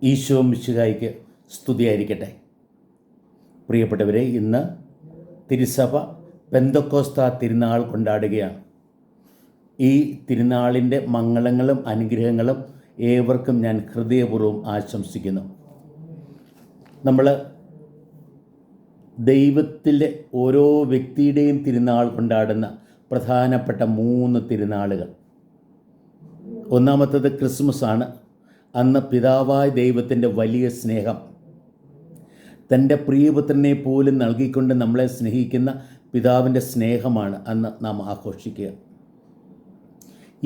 ഈശോ മിശിഹായ്ക്ക് സ്തുതിയായിരിക്കട്ടെ. പ്രിയപ്പെട്ടവരെ, ഇന്ന് തിരുസഭ പെന്തക്കോസ്ത തിരുനാൾ കൊണ്ടാടുകയാണ്. ഈ തിരുനാളിൻ്റെ മംഗളങ്ങളും അനുഗ്രഹങ്ങളും ഏവർക്കും ഞാൻ ഹൃദയപൂർവ്വം ആശംസിക്കുന്നു. നമ്മൾ ദൈവത്തിൻ്റെ ഓരോ വ്യക്തിയുടെയും തിരുനാൾ കൊണ്ടാടുന്ന പ്രധാനപ്പെട്ട 3 തിരുനാളുകൾ. ഒന്നാമത്തേത് ക്രിസ്മസ് ആണ്. അന്ന് പിതാവായ ദൈവത്തിൻ്റെ വലിയ സ്നേഹം, തൻ്റെ പ്രിയപുത്രനെ പോലും നൽകിക്കൊണ്ട് നമ്മളെ സ്നേഹിക്കുന്ന പിതാവിൻ്റെ സ്നേഹമാണ് അന്ന് നാം ആഘോഷിക്കുക.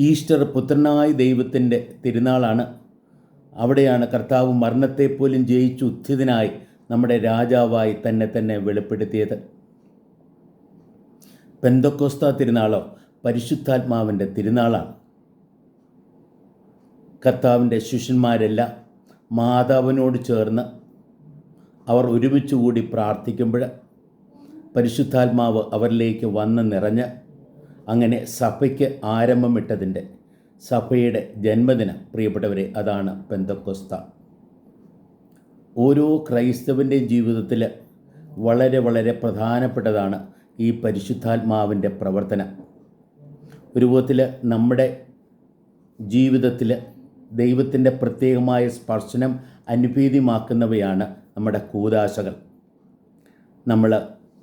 ഈസ്റ്റർ പുത്രനായ ദൈവത്തിൻ്റെ തിരുനാളാണ്. അവിടെയാണ് കർത്താവ് മരണത്തെപ്പോലും ജയിച്ചു ഉത്ഥിതനായി നമ്മുടെ രാജാവായി തന്നെ വെളിപ്പെടുത്തിയത്. പെന്തക്കോസ്ത തിരുനാളോ പരിശുദ്ധാത്മാവിൻ്റെ തിരുനാളാണ്. കർത്താവിൻ്റെ ശിഷ്യന്മാരെല്ലാം മാതാവിനോട് ചേർന്ന് അവർ ഒരുമിച്ച് കൂടി പ്രാർത്ഥിക്കുമ്പോൾ പരിശുദ്ധാത്മാവ് അവരിലേക്ക് വന്ന് നിറഞ്ഞ് അങ്ങനെ സഭയ്ക്ക് ആരംഭമിട്ടതിൻ്റെ സഭയുടെ ജന്മദിനം, പ്രിയപ്പെട്ടവരെ, അതാണ് പെന്തക്കോസ്ത. ഓരോ ക്രൈസ്തവൻ്റെയും ജീവിതത്തിൽ വളരെ പ്രധാനപ്പെട്ടതാണ് ഈ പരിശുദ്ധാത്മാവിൻ്റെ പ്രവർത്തനം. ഒരു വിധത്തിൽ നമ്മുടെ ജീവിതത്തിൽ ദൈവത്തിൻ്റെ പ്രത്യേകമായ സ്പർശനം അനുഭേദ്യമാക്കുന്നവയാണ് നമ്മുടെ കൂദാശകൾ. നമ്മൾ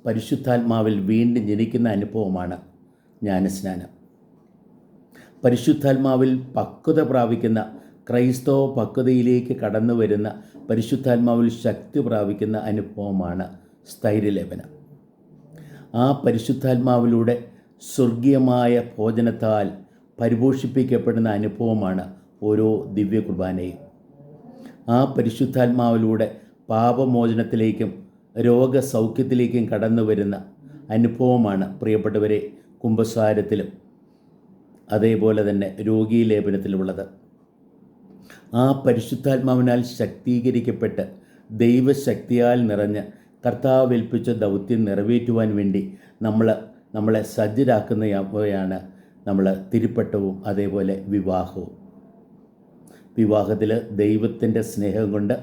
പരിശുദ്ധാത്മാവിൽ വീണ്ടും ജനിക്കുന്ന അനുഭവമാണ് ജ്ഞാനസ്നാനം. പരിശുദ്ധാത്മാവിൽ പക്വത പ്രാപിക്കുന്ന ക്രൈസ്തവ പക്വതയിലേക്ക് കടന്നു വരുന്ന, പരിശുദ്ധാത്മാവിൽ ശക്തി പ്രാപിക്കുന്ന അനുഭവമാണ് സ്ഥൈര്യലേപനം. ആ പരിശുദ്ധാത്മാവിലൂടെ സ്വർഗീയമായ ഭോജനത്താൽ പരിപോഷിപ്പിക്കപ്പെടുന്ന അനുഭവമാണ് ഓരോ ദിവ്യ കുർബാനയും. ആ പരിശുദ്ധാത്മാവിലൂടെ പാപമോചനത്തിലേക്കും രോഗസൗഖ്യത്തിലേക്കും കടന്നു വരുന്ന അനുഭവമാണ്, പ്രിയപ്പെട്ടവരെ, കുംഭസാരത്തിലും അതേപോലെ തന്നെ രോഗീലേപനത്തിലുമുള്ളത്. ആ പരിശുദ്ധാത്മാവിനാൽ ശക്തീകരിക്കപ്പെട്ട് ദൈവശക്തിയാൽ നിറഞ്ഞ് കർത്താവ് ഏൽപ്പിച്ച ദൗത്യം നിറവേറ്റുവാൻ വേണ്ടി നമ്മളെ സജ്ജരാക്കുന്നവയാണ് നമ്മൾ തിരുപ്പട്ടവും അതേപോലെ വിവാഹവും. വിവാഹത്തിൽ ദൈവത്തിൻ്റെ സ്നേഹം കൊണ്ട്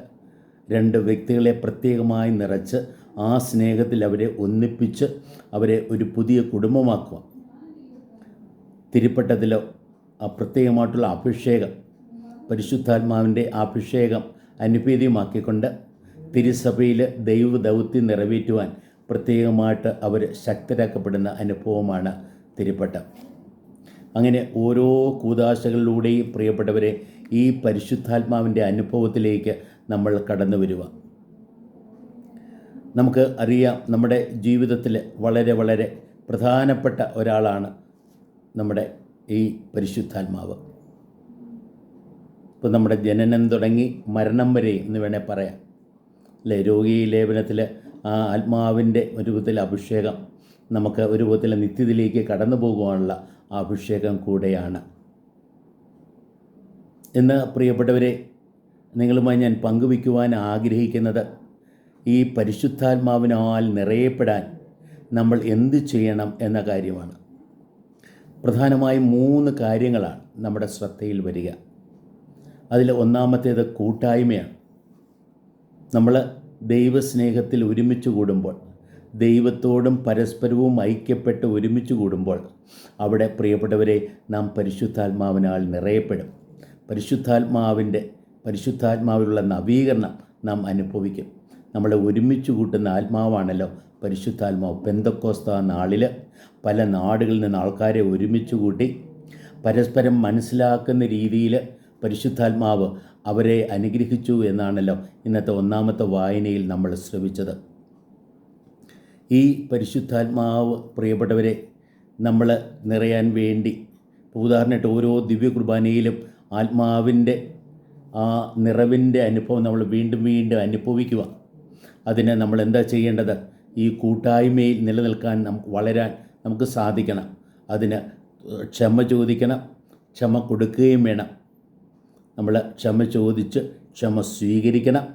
2 വ്യക്തികളെ പ്രത്യേകമായി നിറച്ച് ആ സ്നേഹത്തിൽ അവരെ ഒന്നിപ്പിച്ച് അവരെ ഒരു പുതിയ കുടുംബമാക്കുക. തിരുപ്പട്ടത്തിലോ ആ പ്രത്യേകമായിട്ടുള്ള അഭിഷേകം, പരിശുദ്ധാത്മാവിൻ്റെ അഭിഷേകം അനുഭേദ്യമാക്കിക്കൊണ്ട് തിരുസഭയിൽ ദൈവദൗത്യം നിറവേറ്റുവാൻ പ്രത്യേകമായിട്ട് അവർ ശക്തരാക്കപ്പെടുന്ന അനുഭവമാണ് തിരുപ്പട്ടം. അങ്ങനെ ഓരോ കൂദാശകളിലൂടെയും, പ്രിയപ്പെട്ടവരെ, ഈ പരിശുദ്ധാത്മാവിൻ്റെ അനുഭവത്തിലേക്ക് നമ്മൾ കടന്നു വരിക. നമുക്ക് അറിയാം, നമ്മുടെ ജീവിതത്തിൽ വളരെ പ്രധാനപ്പെട്ട ഒരാളാണ് നമ്മുടെ ഈ പരിശുദ്ധാത്മാവ്. ഇപ്പോൾ നമ്മുടെ ജനനം തുടങ്ങി മരണം വരെ എന്ന് വേണേൽ പറയാം, അല്ലേ? രോഗീ ലേപനത്തിൽ ആ ആത്മാവിൻ്റെ ഒരു വിധത്തിൽ അഭിഷേകം നമുക്ക് ഒരു വിധത്തിൽ നിത്യത്തിലേക്ക് കടന്നു പോകുവാനുള്ള അഭിഷേകം കൂടെയാണ്. ഇന്ന്, പ്രിയപ്പെട്ടവരെ, നിങ്ങളുമായി ഞാൻ പങ്കുവയ്ക്കുവാൻ ആഗ്രഹിക്കുന്നത് ഈ പരിശുദ്ധാത്മാവിനാൽ നിറയപ്പെടാൻ നമ്മൾ എന്ത് ചെയ്യണം എന്ന കാര്യമാണ്. പ്രധാനമായും 3 കാര്യങ്ങളാണ് നമ്മുടെ ശ്രദ്ധയിൽ വരിക. അതിൽ ഒന്നാമത്തേത് കൂട്ടായ്മയാണ്. നമ്മൾ ദൈവസ്നേഹത്തിൽ ഒരുമിച്ച് കൂടുമ്പോൾ, ദൈവത്തോടും പരസ്പരവും ഐക്യപ്പെട്ട് ഒരുമിച്ച് കൂടുമ്പോൾ അവിടെ, പ്രിയപ്പെട്ടവരെ, നാം പരിശുദ്ധാത്മാവിനാൽ നിറയപ്പെടും. പരിശുദ്ധാത്മാവിലുള്ള നവീകരണം നാം അനുഭവിക്കും. നമ്മളെ ഒരുമിച്ച് കൂട്ടുന്ന ആത്മാവാണല്ലോ പരിശുദ്ധാത്മാവ്. പെന്തക്കോസ്ത നാളിൽ പല നാടുകളിൽ നിന്ന് ആൾക്കാരെ ഒരുമിച്ച് കൂട്ടി പരസ്പരം മനസ്സിലാക്കുന്ന രീതിയിൽ പരിശുദ്ധാത്മാവ് അവരെ അനുഗ്രഹിച്ചു എന്നാണല്ലോ ഇന്നത്തെ ഒന്നാമത്തെ വായനയിൽ നമ്മൾ ശ്രവിച്ചത്. ഈ പരിശുദ്ധാത്മാവ്, പ്രിയപ്പെട്ടവരെ, നമ്മൾ നിറയാൻ വേണ്ടി, ഉദാഹരണമായിട്ട് ഓരോ ദിവ്യ കുർബാനയിലും ആത്മാവിൻ്റെ ആ നിറവിൻ്റെ അനുഭവം നമ്മൾ വീണ്ടും അനുഭവിക്കുക. അതിന് നമ്മൾ എന്താ ചെയ്യേണ്ടത്? ഈ കൂട്ടായ്മയിൽ നിലനിൽക്കാൻ വളരാൻ നമുക്ക് സാധിക്കണം. അതിന് ക്ഷമ ചോദിക്കണം, ക്ഷമ കൊടുക്കുകയും വേണം. നമ്മൾ ക്ഷമ ചോദിച്ച് ക്ഷമ സ്വീകരിക്കണം.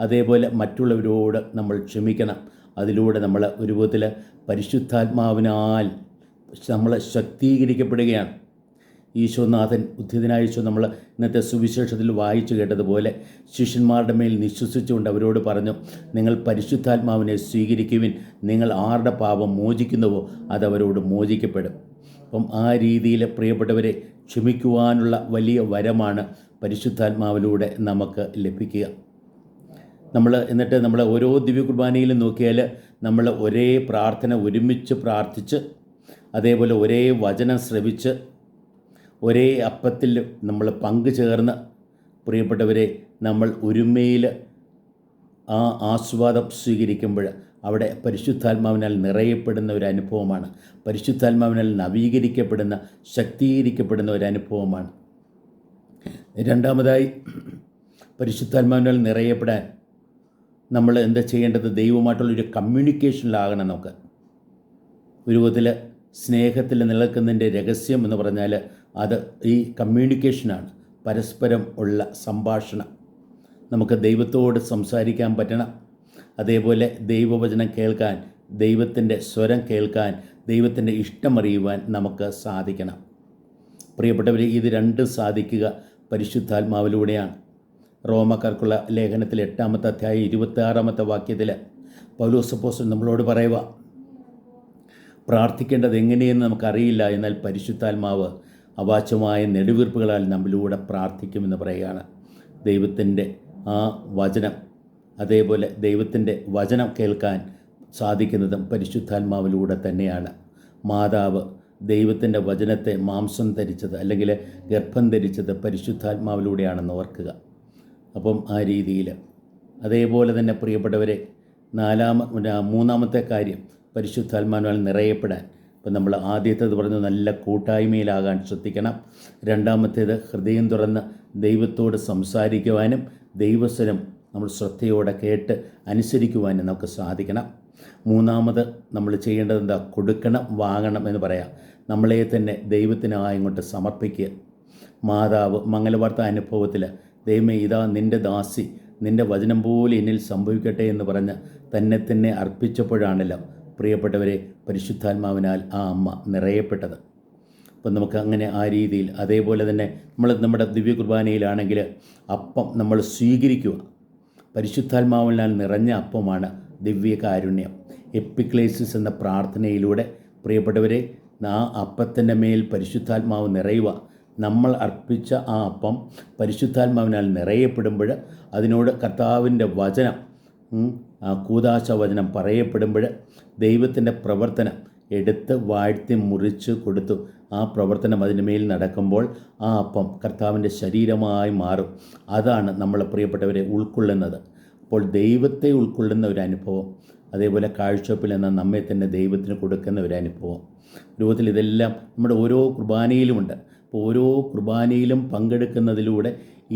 അതേപോലെ മറ്റുള്ളവരോട് നമ്മൾ ക്ഷമിക്കണം. അതിലൂടെ നമ്മൾ ഒരു വിധത്തിൽ പരിശുദ്ധാത്മാവിനാൽ നമ്മൾ ശക്തീകരിക്കപ്പെടുകയാണ്. ഈശോനാഥൻ ഉദ്ധിതനായ ഈശോ നമ്മൾ ഇന്നത്തെ സുവിശേഷത്തിൽ വായിച്ചു കേട്ടതുപോലെ ശിഷ്യന്മാരുടെ മേൽ നിശ്വസിച്ചുകൊണ്ട് അവരോട് പറഞ്ഞു, നിങ്ങൾ പരിശുദ്ധാത്മാവിനെ സ്വീകരിക്കുവിൻ, നിങ്ങൾ ആരുടെ പാപം മോചിക്കുന്നുവോ അതവരോട് മോചിക്കപ്പെടും. അപ്പം ആ രീതിയിൽ പ്രിയപ്പെട്ടവരെ ക്ഷമിക്കുവാനുള്ള വലിയ വരമാണ് പരിശുദ്ധാത്മാവിലൂടെ നമുക്ക് ലഭിക്കുക. എന്നിട്ട് നമ്മൾ ഓരോ ദിവ്യ കുർബാനയിലും നോക്കിയാൽ നമ്മൾ ഒരേ പ്രാർത്ഥന ഒരുമിച്ച് പ്രാർത്ഥിച്ച്, അതേപോലെ ഒരേ വചനം ശ്രവിച്ച്, ഒരേ അപ്പത്തിൽ നമ്മൾ പങ്കുചേർന്ന് പ്രിയപ്പെട്ടവരെ നമ്മൾ ഒരുമയിൽ ആ ആസ്വാദം സ്വീകരിക്കുമ്പോൾ അവിടെ പരിശുദ്ധാത്മാവിനാൽ നിറയപ്പെടുന്ന ഒരു അനുഭവമാണ്. പരിശുദ്ധാത്മാവിനാൽ നവീകരിക്കപ്പെടുന്ന, ശക്തീകരിക്കപ്പെടുന്ന ഒരു അനുഭവമാണ്. രണ്ടാമതായി, പരിശുദ്ധാത്മാവിനാൽ നിറയപ്പെടാൻ നമ്മൾ എന്താ ചെയ്യേണ്ടത്? ദൈവമായിട്ടുള്ളൊരു കമ്മ്യൂണിക്കേഷനിലാകണം. നമുക്ക് ഒരു വിധത്തിൽ സ്നേഹത്തിൽ നിലനിൽക്കുന്നതിൻ്റെ രഹസ്യം എന്ന് പറഞ്ഞാൽ അത് ഈ കമ്മ്യൂണിക്കേഷനാണ്. പരസ്പരം ഉള്ള സംഭാഷണം. നമുക്ക് ദൈവത്തോട് സംസാരിക്കാൻ പറ്റണം. അതേപോലെ ദൈവവചനം കേൾക്കാൻ, ദൈവത്തിൻ്റെ സ്വരം കേൾക്കാൻ, ദൈവത്തിൻ്റെ ഇഷ്ടമറിയുവാൻ നമുക്ക് സാധിക്കണം. പ്രിയപ്പെട്ടവർ, ഇത് രണ്ടും സാധിക്കുക പരിശുദ്ധാത്മാവിലൂടെയാണ്. റോമക്കാർക്കുള്ള ലേഖനത്തിൽ 8-ാമത്തെ അധ്യായം 26-ാമത്തെ വാക്യത്തിൽ പൗലോസ് അപ്പോസ്തലൻ നമ്മളോട് പറയുക, പ്രാർത്ഥിക്കേണ്ടത് എങ്ങനെയെന്ന് നമുക്കറിയില്ല, എന്നാൽ പരിശുദ്ധാത്മാവ് അവാച്യമായ നെടുവീർപ്പുകളാൽ നമ്മിലൂടെ പ്രാർത്ഥിക്കുമെന്ന് പറയുകയാണ്. ദൈവത്തിൻ്റെ ആ വചനം, അതേപോലെ ദൈവത്തിൻ്റെ വചനം കേൾക്കാൻ സാധിക്കുന്നതും പരിശുദ്ധാത്മാവിലൂടെ തന്നെയാണ്. മാതാവ് ദൈവത്തിൻ്റെ വചനത്തെ മാംസം ധരിച്ചത് അല്ലെങ്കിൽ ഗർഭം ധരിച്ചത് പരിശുദ്ധാത്മാവിലൂടെയാണെന്ന് ഓർക്കുക. അപ്പം ആ രീതിയിൽ അതേപോലെ തന്നെ പ്രിയപ്പെട്ടവരെ, മൂന്നാമത്തെ കാര്യം പരിശുദ്ധാത്മാവിനാൽ നിറയപ്പെടാൻ. ഇപ്പം നമ്മൾ ആദ്യത്തേത് പറഞ്ഞു, നല്ല കൂട്ടായ്മയിലാകാൻ ശ്രദ്ധിക്കണം. രണ്ടാമത്തേത് ഹൃദയം തുറന്ന് ദൈവത്തോട് സംസാരിക്കുവാനും ദൈവസ്വരം നമ്മൾ ശ്രദ്ധയോടെ കേട്ട് അനുസരിക്കുവാനും നമുക്ക് സാധിക്കണം. മൂന്നാമത് നമ്മൾ ചെയ്യേണ്ടത് എന്താ? കൊടുക്കണം, വാങ്ങണം എന്ന് പറയാം. നമ്മളെ തന്നെ ദൈവത്തിനായി ഇങ്ങോട്ട് സമർപ്പിക്കുക. മാതാവ് മംഗലവാർത്ത അനുഭവത്തിൽ, ദൈവമേ ഇതാ നിൻ്റെ ദാസി, നിൻ്റെ വചനം പോലെ എന്നിൽ സംഭവിക്കട്ടെ എന്ന് പറഞ്ഞ് തന്നെ അർപ്പിച്ചപ്പോഴാണല്ലോ പ്രിയപ്പെട്ടവരെ പരിശുദ്ധാത്മാവിനാൽ ആ അമ്മ നിറയപ്പെട്ടത്. അപ്പം നമുക്ക് അങ്ങനെ ആ രീതിയിൽ, അതേപോലെ തന്നെ നമ്മുടെ ദിവ്യ കുർബാനയിലാണെങ്കിൽ അപ്പം നമ്മൾ സ്വീകരിക്കുക. പരിശുദ്ധാത്മാവിനാൽ നിറഞ്ഞ അപ്പമാണ് ദിവ്യകാരുണ്യം. എപ്പിക്ലേസിസ് എന്ന പ്രാർത്ഥനയിലൂടെ പ്രിയപ്പെട്ടവരെ ആ അപ്പത്തിൻ്റെ മേൽ പരിശുദ്ധാത്മാവ് നിറയുക. നമ്മൾ അർപ്പിച്ച ആ അപ്പം പരിശുദ്ധാത്മാവിനാൽ നിറയപ്പെടുമ്പോൾ അതിനോട് കർത്താവിൻ്റെ വചനം, കൂദാശ വചനം പറയപ്പെടുമ്പോൾ ദൈവത്തിൻ്റെ പ്രവർത്തനം എടുത്ത് വാഴ്ത്തി മുറിച്ച് കൊടുത്തു. ആ പ്രവർത്തനം അതിന് മേൽ നടക്കുമ്പോൾ ആ അപ്പം കർത്താവിൻ്റെ ശരീരമായി മാറും. അതാണ് നമ്മൾ പ്രിയപ്പെട്ടവരെ ഉൾക്കൊള്ളുന്നത്. അപ്പോൾ ദൈവത്തെ ഉൾക്കൊള്ളുന്ന ഒരു അനുഭവം, അതേപോലെ കാഴ്ചവെപ്പിൽ എന്ന നമ്മെ തന്നെ ദൈവത്തിന് കൊടുക്കുന്ന ഒരു അനുഭവം. രൂപത്തിൽ ഇതെല്ലാം നമ്മുടെ ഓരോ കുർബാനയിലുമുണ്ട്. അപ്പോൾ ഓരോ കുർബാനയിലും പങ്കെടുക്കുന്നതിലൂടെ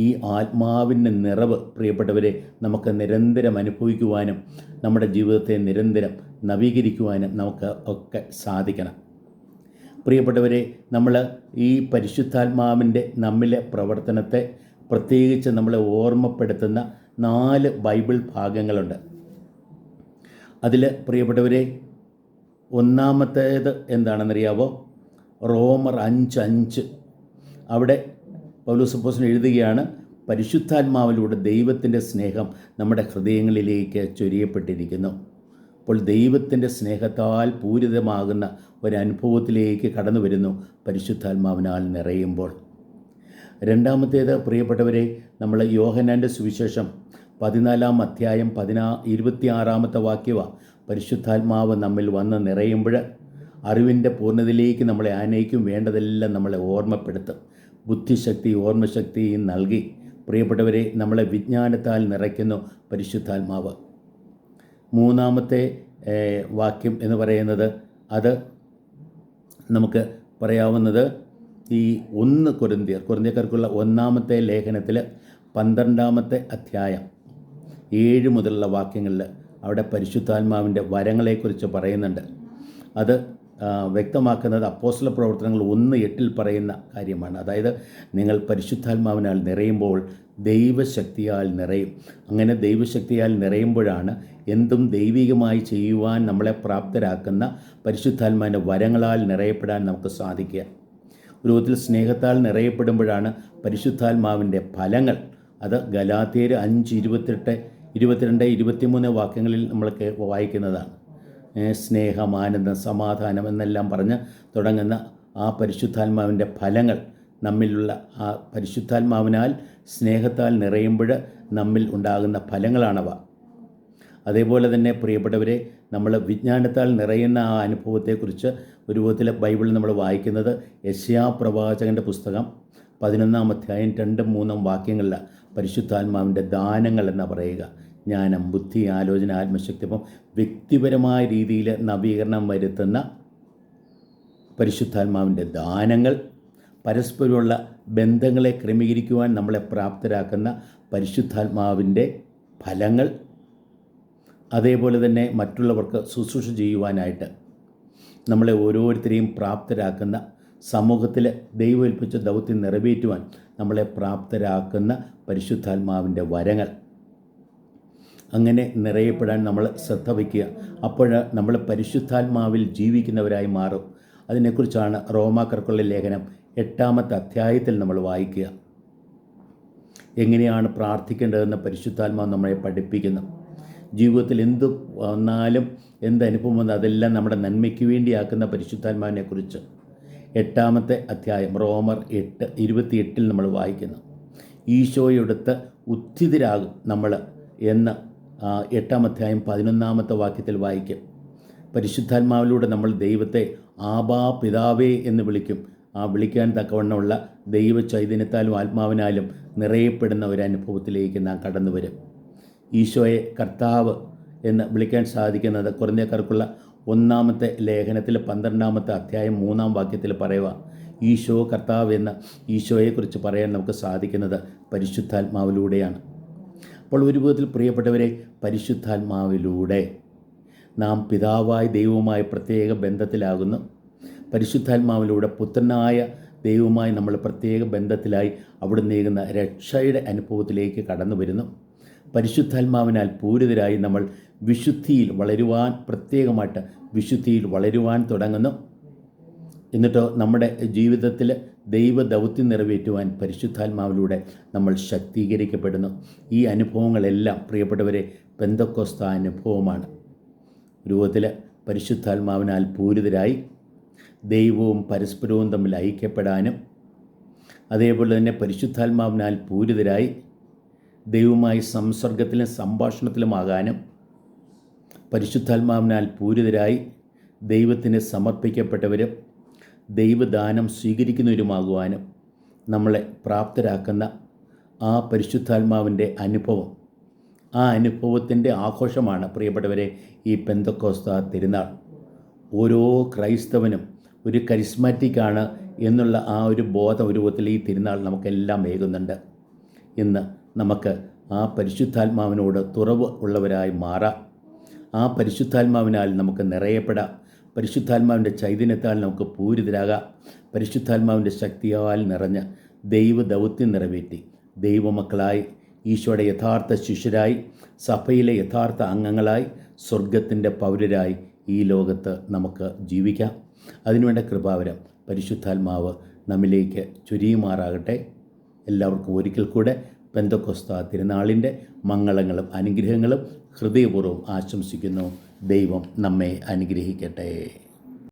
ഈ ആത്മാവിൻ്റെ നിറവ് പ്രിയപ്പെട്ടവരെ നമുക്ക് നിരന്തരം അനുഭവിക്കുവാനും നമ്മുടെ ജീവിതത്തെ നിരന്തരം നവീകരിക്കുവാനും നമുക്ക് ഒക്കെ സാധിക്കണം. പ്രിയപ്പെട്ടവരെ, നമ്മൾ ഈ പരിശുദ്ധാത്മാവിൻ്റെ നമ്മിലെ പ്രവർത്തനത്തെ പ്രത്യേകിച്ച് നമ്മളെ ഓർമ്മപ്പെടുത്തുന്ന 4 ബൈബിൾ ഭാഗങ്ങളുണ്ട്. അതിൽ പ്രിയപ്പെട്ടവരെ ഒന്നാമത്തേത് എന്താണെന്നറിയാവോ? റോമർ 5:5. അവിടെ പൗലോസ് അപ്പോസ്തലൻ എഴുതുകയാണ്, പരിശുദ്ധാത്മാവിലൂടെ ദൈവത്തിൻ്റെ സ്നേഹം നമ്മുടെ ഹൃദയങ്ങളിലേക്ക് ചൊരിയപ്പെട്ടിരിക്കുന്നു. അപ്പോൾ ദൈവത്തിൻ്റെ സ്നേഹത്താൽ പൂരിതമാകുന്ന ഒരനുഭവത്തിലേക്ക് കടന്നു വരുന്നു പരിശുദ്ധാത്മാവിനാൽ നിറയുമ്പോൾ. രണ്ടാമത്തേത് പ്രിയപ്പെട്ടവരെ, നമ്മൾ യോഹന്നാൻ്റെ സുവിശേഷം 14-ാം അധ്യായം 26-ാമത്തെ വാക്യമാണ്. പരിശുദ്ധാത്മാവ് നമ്മിൽ വന്ന് നിറയുമ്പോൾ അറിവിൻ്റെ പൂർണ്ണതയിലേക്ക് നമ്മളെ ആനയിക്കും, വേണ്ടതെല്ലാം നമ്മളെ ഓർമ്മപ്പെടുത്തും, ബുദ്ധിശക്തി ഓർമ്മശക്തിയും നൽകി പ്രിയപ്പെട്ടവരെ നമ്മളെ വിജ്ഞാനത്താൽ നിറയ്ക്കുന്നു പരിശുദ്ധാത്മാവ്. മൂന്നാമത്തെ വാക്യം എന്ന് പറയുന്നത്, അത് നമുക്ക് പറയാവുന്നത് ഈ 1 കൊരിന്ത്യർക്കുള്ള 1-ാമത്തെ ലേഖനത്തിൽ 12-ാമത്തെ അധ്യായം 7 മുതലുള്ള വാക്യങ്ങളിൽ അവിടെ പരിശുദ്ധാത്മാവിൻ്റെ വരങ്ങളെക്കുറിച്ച് പറയുന്നുണ്ട്. അത് വ്യക്തമാക്കുന്നത് അപ്പോസ്തല പ്രവർത്തനങ്ങൾ 1:8 പറയുന്ന കാര്യമാണ്. അതായത് നിങ്ങൾ പരിശുദ്ധാത്മാവിനാൽ നിറയുമ്പോൾ ദൈവശക്തിയാൽ നിറയും. അങ്ങനെ ദൈവശക്തിയാൽ നിറയുമ്പോഴാണ് എന്തും ദൈവികമായി ചെയ്യുവാൻ നമ്മളെ പ്രാപ്തരാക്കുന്ന പരിശുദ്ധാത്മാവിൻ്റെ വരങ്ങളാൽ നിറയപ്പെടാൻ നമുക്ക് സാധിക്കുക. ഒരു വിധത്തിൽ സ്നേഹത്താൽ നിറയപ്പെടുമ്പോഴാണ് പരിശുദ്ധാത്മാവിൻ്റെ ഫലങ്ങൾ. അത് ഗലാത്യർ 5:28-22-23 വാക്യങ്ങളിൽ നമ്മളൊക്കെ വായിക്കുന്നതാണ്. സ്നേഹം, ആനന്ദം, സമാധാനം എന്നെല്ലാം പറഞ്ഞ് തുടങ്ങുന്ന ആ പരിശുദ്ധാത്മാവിൻ്റെ ഫലങ്ങൾ, നമ്മിലുള്ള ആ പരിശുദ്ധാത്മാവിനാൽ സ്നേഹത്താൽ നിറയുമ്പോൾ നമ്മിൽ ഉണ്ടാകുന്ന ഫലങ്ങളാണവ. അതേപോലെ തന്നെ പ്രിയപ്പെട്ടവരെ, നമ്മൾ വിജ്ഞാനത്താൽ നിറയുന്ന ആ അനുഭവത്തെക്കുറിച്ച് ഒരു വിധത്തിൽ ബൈബിളിൽ നമ്മൾ വായിക്കുന്നത് യെശയ്യാ പ്രവാചകൻ്റെ പുസ്തകം 11-ാം അധ്യായം 2-3 വാക്യങ്ങളിൽ പരിശുദ്ധാത്മാവിൻ്റെ ദാനങ്ങൾ എന്ന് പറയുക. ജ്ഞാനം, ബുദ്ധി, ആലോചന, ആത്മശക്തി. അപ്പം വ്യക്തിപരമായ രീതിയിൽ നവീകരണം വരുത്തുന്ന പരിശുദ്ധാത്മാവിൻ്റെ ദാനങ്ങൾ, പരസ്പരമുള്ള ബന്ധങ്ങളെ ക്രമീകരിക്കുവാൻ നമ്മളെ പ്രാപ്തരാക്കുന്ന പരിശുദ്ധാത്മാവിൻ്റെ ഫലങ്ങൾ, അതേപോലെ തന്നെ മറ്റുള്ളവർക്ക് ശുശ്രൂഷ ചെയ്യുവാനായിട്ട് നമ്മളെ ഓരോരുത്തരെയും പ്രാപ്തരാക്കുന്ന, സമൂഹത്തിൽ ദൈവം ഏൽപ്പിച്ച ദൗത്യം നിറവേറ്റുവാൻ നമ്മളെ പ്രാപ്തരാക്കുന്ന പരിശുദ്ധാത്മാവിൻ്റെ വരങ്ങൾ. അങ്ങനെ നിറയപ്പെടാൻ നമ്മൾ ശ്രദ്ധ വയ്ക്കുക. അപ്പോൾ നമ്മൾ പരിശുദ്ധാത്മാവിൽ ജീവിക്കുന്നവരായി മാറും. അതിനെക്കുറിച്ചാണ് റോമാക്കാർക്കുള്ള ലേഖനം 8-ാമത്തെ അധ്യായത്തിൽ നമ്മൾ വായിക്കുക. എങ്ങനെയാണ് പ്രാർത്ഥിക്കേണ്ടതെന്ന് പരിശുദ്ധാത്മാവ് നമ്മളെ പഠിപ്പിക്കുന്നു. ജീവിതത്തിൽ എന്ത് വന്നാലും, എന്ത് അനുഭവം വന്നാൽ അതെല്ലാം നമ്മുടെ നന്മയ്ക്ക് വേണ്ടിയാക്കുന്ന പരിശുദ്ധാത്മാവിനെക്കുറിച്ച് 8-ാമത്തെ അധ്യായം റോമർ 8:28 നമ്മൾ വായിക്കുന്നു. ഈശോയെടുത്ത് ഉത്ഥിതരാകും നമ്മൾ എന്ന് 8-ാം അധ്യായം 11-ാമത്തെ വാക്യത്തിൽ വായിക്കും. പരിശുദ്ധാത്മാവിലൂടെ നമ്മൾ ദൈവത്തെ ആബാ പിതാവേ എന്ന് വിളിക്കും. ആ വിളിക്കാൻ തക്കവണ്ണമുള്ള ദൈവ ചൈതന്യത്താലും ആത്മാവിനാലും നിറയപ്പെടുന്ന ഒരു അനുഭവത്തിലേക്ക് നാം കടന്നു വരും. ഈശോയെ കർത്താവ് എന്ന് വിളിക്കാൻ സാധിക്കുന്നത് കൊരിന്ത്യക്കാർക്കുള്ള 1-ാമത്തെ ലേഖനത്തിൽ 12-ാമത്തെ അധ്യായം 3-ാം വാക്യത്തിൽ പറയുക. ഈശോ കർത്താവ് എന്ന് ഈശോയെക്കുറിച്ച് പറയാൻ നമുക്ക് സാധിക്കുന്നത് പരിശുദ്ധാത്മാവിലൂടെയാണ്. അപ്പോൾ ഒരു വിധത്തിൽ പ്രിയപ്പെട്ടവരെ, പരിശുദ്ധാത്മാവിലൂടെ നാം പിതാവായ ദൈവവുമായി പ്രത്യേക ബന്ധത്തിലാകുന്നു. പരിശുദ്ധാത്മാവിലൂടെ പുത്രനായ ദൈവവുമായി നമ്മൾ പ്രത്യേക ബന്ധത്തിലായി അവിടെ നീങ്ങുന്ന രക്ഷയുടെ അനുഭവത്തിലേക്ക് കടന്നു വരുന്നു. പരിശുദ്ധാത്മാവിനാൽ പൂരിതരായി നമ്മൾ വിശുദ്ധിയിൽ വളരുവാൻ, പ്രത്യേകമായിട്ട് വിശുദ്ധിയിൽ വളരുവാൻ തുടങ്ങുന്നു. എന്നിട്ടോ നമ്മുടെ ജീവിതത്തിൽ ദൈവ ദൗത്യം നിറവേറ്റുവാൻ പരിശുദ്ധാത്മാവിലൂടെ നമ്മൾ ശക്തീകരിക്കപ്പെടുന്നു. ഈ അനുഭവങ്ങളെല്ലാം പ്രിയപ്പെട്ടവരെ പെന്തക്കോസ്ത അനുഭവമാണ്. രൂപത്തിൽ പരിശുദ്ധാത്മാവിനാൽ പൂരിതരായി ദൈവവും പരസ്പരവും തമ്മിൽ ഐക്യപ്പെടാനും, അതേപോലെ തന്നെ പരിശുദ്ധാത്മാവിനാൽ പൂരിതരായി ദൈവവുമായി സംസർഗത്തിലും സംഭാഷണത്തിലുമാകാനും, പരിശുദ്ധാത്മാവിനാൽ പൂരിതരായി ദൈവത്തിന് സമർപ്പിക്കപ്പെട്ടവരും ദൈവദാനം സ്വീകരിക്കുന്നവരുമാകുവാനും നമ്മളെ പ്രാപ്തരാക്കുന്ന ആ പരിശുദ്ധാത്മാവിൻ്റെ അനുഭവം, ആ അനുഭവത്തിൻ്റെ ആഘോഷമാണ് പ്രിയപ്പെട്ടവരെ ഈ പെന്തക്കോസ്ത തിരുനാൾ. ഓരോ ക്രൈസ്തവനും ഒരു കരിസ്മാറ്റിക്കാണ് എന്നുള്ള ആ ഒരു ബോധം രൂപത്തിൽ ഈ തിരുനാൾ നമുക്കെല്ലാം ഏകുന്നുണ്ട്. ഇന്ന് നമുക്ക് ആ പരിശുദ്ധാത്മാവിനോട് തുറവ് ഉള്ളവരായി മാറാം. ആ പരിശുദ്ധാത്മാവിനാൽ നമുക്ക് നിറയപ്പെടാം. പരിശുദ്ധാത്മാവിൻ്റെ ചൈതന്യത്താൽ നമുക്ക് പൂരിതരാകാം. പരിശുദ്ധാത്മാവിൻ്റെ ശക്തിയാൽ നിറഞ്ഞ് ദൈവ ദൗത്യം നിറവേറ്റി ദൈവമക്കളായി, ഈശോയുടെ യഥാർത്ഥ ശിഷ്യരായി, സഭയിലെ യഥാർത്ഥ അംഗങ്ങളായി, സ്വർഗത്തിൻ്റെ പൗരരായി ഈ ലോകത്ത് നമുക്ക് ജീവിക്കാം. അതിനുവേണ്ട കൃപാവരം പരിശുദ്ധാത്മാവ് നമ്മിലേക്ക് ചൊരിയുമാറാകട്ടെ. എല്ലാവർക്കും ഒരിക്കൽ കൂടെ പെന്തക്കോസ്ത തിരുനാളിൻ്റെ മംഗളങ്ങളും അനുഗ്രഹങ്ങളും ഹൃദയപൂർവ്വം ആശംസിക്കുന്നു. ദൈവം നമ്മെ അനുഗ്രഹിക്കട്ടെ.